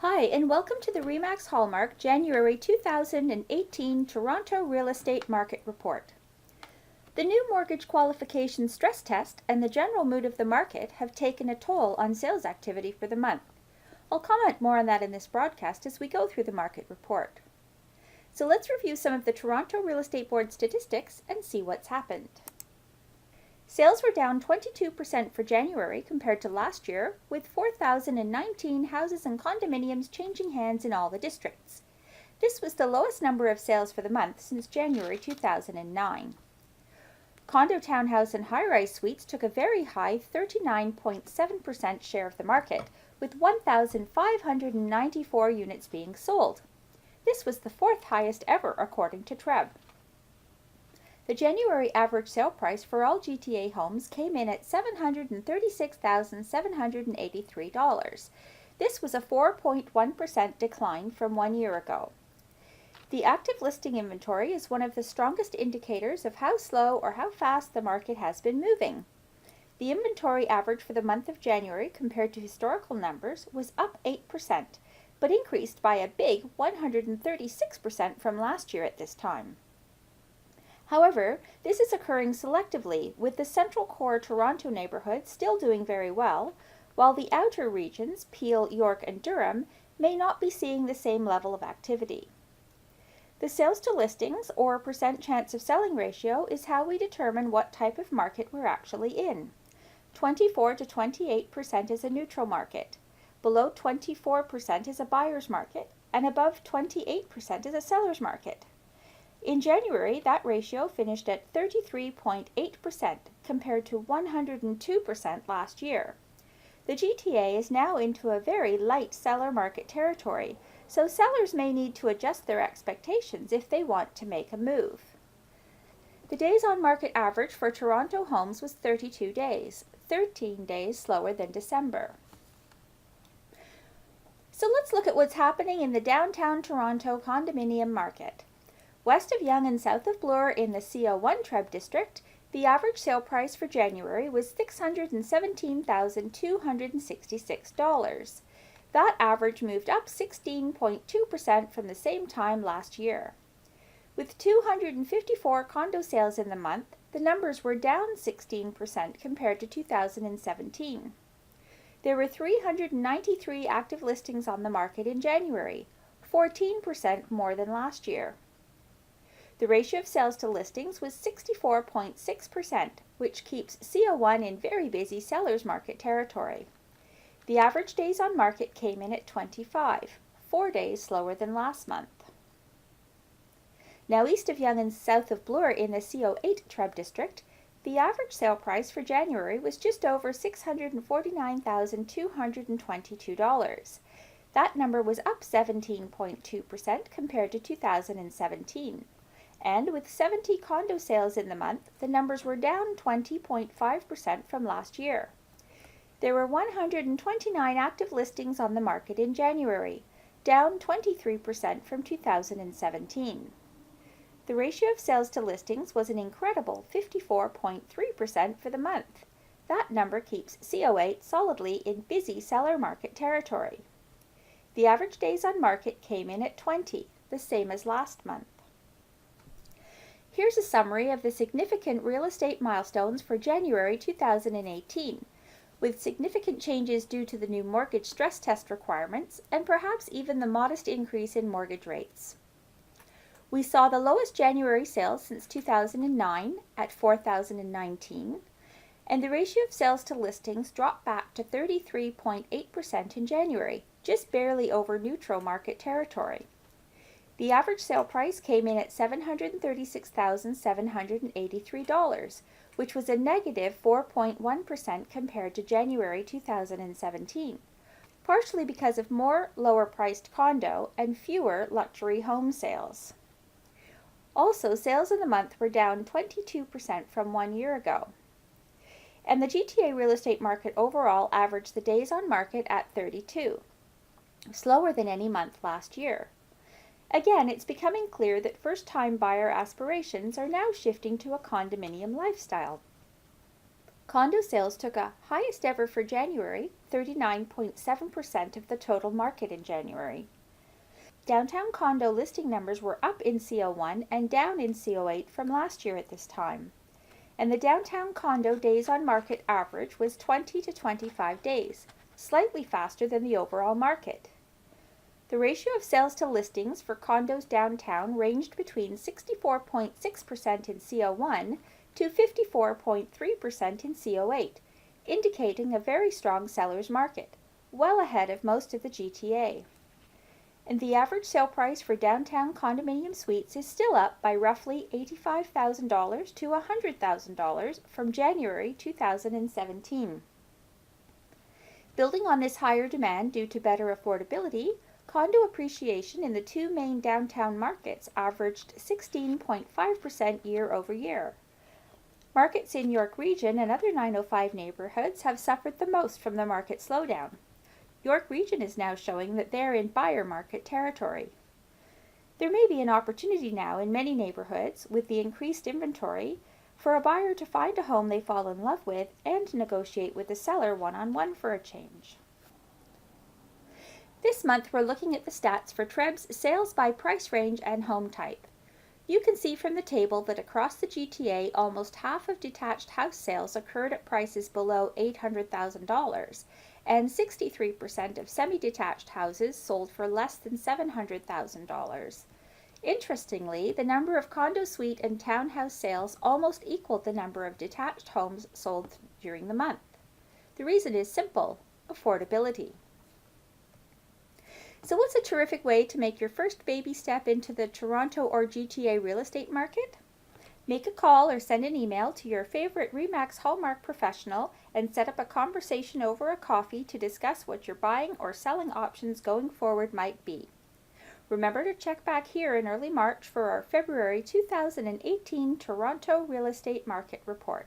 Hi, and welcome to the REMAX Hallmark January 2018 Toronto Real Estate Market Report. The new mortgage qualification stress test and the general mood of the market have taken a toll on sales activity for the month. I'll comment more on that in this broadcast as we go through the market report. So let's review some of the Toronto Real Estate Board statistics and see what's happened. Sales were down 22% for January compared to last year, with 4,019 houses and condominiums changing hands in all the districts. This was the lowest number of sales for the month since January 2009. Condo, townhouse, and high-rise suites took a very high 39.7% share of the market, with 1,594 units being sold. This was the fourth highest ever according to TREB. The January average sale price for all GTA homes came in at $736,783. This was a 4.1% decline from 1 year ago. The active listing inventory is one of the strongest indicators of how slow or how fast the market has been moving. The inventory average for the month of January compared to historical numbers was up 8%, but increased by a big 136% from last year at this time. However, this is occurring selectively, with the central core Toronto neighbourhood still doing very well, while the outer regions, Peel, York and Durham, may not be seeing the same level of activity. The sales to listings, or percent chance of selling ratio, is how we determine what type of market we're actually in. 24 to 28% is a neutral market, below 24% is a buyer's market, and above 28% is a seller's market. In January, that ratio finished at 33.8% compared to 102% last year. The GTA is now into a very light seller market territory, so sellers may need to adjust their expectations if they want to make a move. The days on market average for Toronto homes was 32 days, 13 days slower than December. So let's look at what's happening in the downtown Toronto condominium market. West of Yonge and south of Bloor in the CO1 TREB district, the average sale price for January was $617,266. That average moved up 16.2% from the same time last year. With 254 condo sales in the month, the numbers were down 16% compared to 2017. There were 393 active listings on the market in January, 14% more than last year. The ratio of sales to listings was 64.6%, which keeps CO1 in very busy seller's market territory. The average days on market came in at 25, 4 days slower than last month. Now east of Yonge and south of Bloor in the CO8 TREB district, the average sale price for January was just over $649,222. That number was up 17.2% compared to 2017. And with 70 condo sales in the month, the numbers were down 20.5% from last year. There were 129 active listings on the market in January, down 23% from 2017. The ratio of sales to listings was an incredible 54.3% for the month. That number keeps CO8 solidly in busy seller market territory. The average days on market came in at 20, the same as last month. Here's a summary of the significant real estate milestones for January 2018, with significant changes due to the new mortgage stress test requirements and perhaps even the modest increase in mortgage rates. We saw the lowest January sales since 2009 at 4,019, and the ratio of sales to listings dropped back to 33.8% in January, just barely over neutral market territory. The average sale price came in at $736,783, which was a negative 4.1% compared to January 2017, partially because of more lower-priced condo and fewer luxury home sales. Also, sales in the month were down 22% from 1 year ago. And the GTA real estate market overall averaged the days on market at 32, slower than any month last year. Again, it's becoming clear that first-time buyer aspirations are now shifting to a condominium lifestyle. Condo sales took a highest ever for January, 39.7% of the total market in January. Downtown condo listing numbers were up in CO1 and down in CO8 from last year at this time. And the downtown condo days on market average was 20 to 25 days, slightly faster than the overall market. The ratio of sales to listings for condos downtown ranged between 64.6% in CO1 to 54.3% in CO8, indicating a very strong seller's market, well ahead of most of the GTA. And the average sale price for downtown condominium suites is still up by roughly $85,000 to $100,000 from January 2017. Building on this higher demand due to better affordability, condo appreciation in the two main downtown markets averaged 16.5% year over year. Markets in York Region and other 905 neighborhoods have suffered the most from the market slowdown. York Region is now showing that they're in buyer market territory. There may be an opportunity now in many neighborhoods, with the increased inventory, for a buyer to find a home they fall in love with and negotiate with the seller one-on-one for a change. This month we're looking at the stats for TREB's sales by price range and home type. You can see from the table that across the GTA, almost half of detached house sales occurred at prices below $800,000, and 63% of semi-detached houses sold for less than $700,000. Interestingly, the number of condo suite and townhouse sales almost equaled the number of detached homes sold during the month. The reason is simple: affordability. So what's a terrific way to make your first baby step into the Toronto or GTA real estate market? Make a call or send an email to your favorite REMAX Hallmark professional and set up a conversation over a coffee to discuss what your buying or selling options going forward might be. Remember to check back here in early March for our February 2018 Toronto Real Estate Market Report.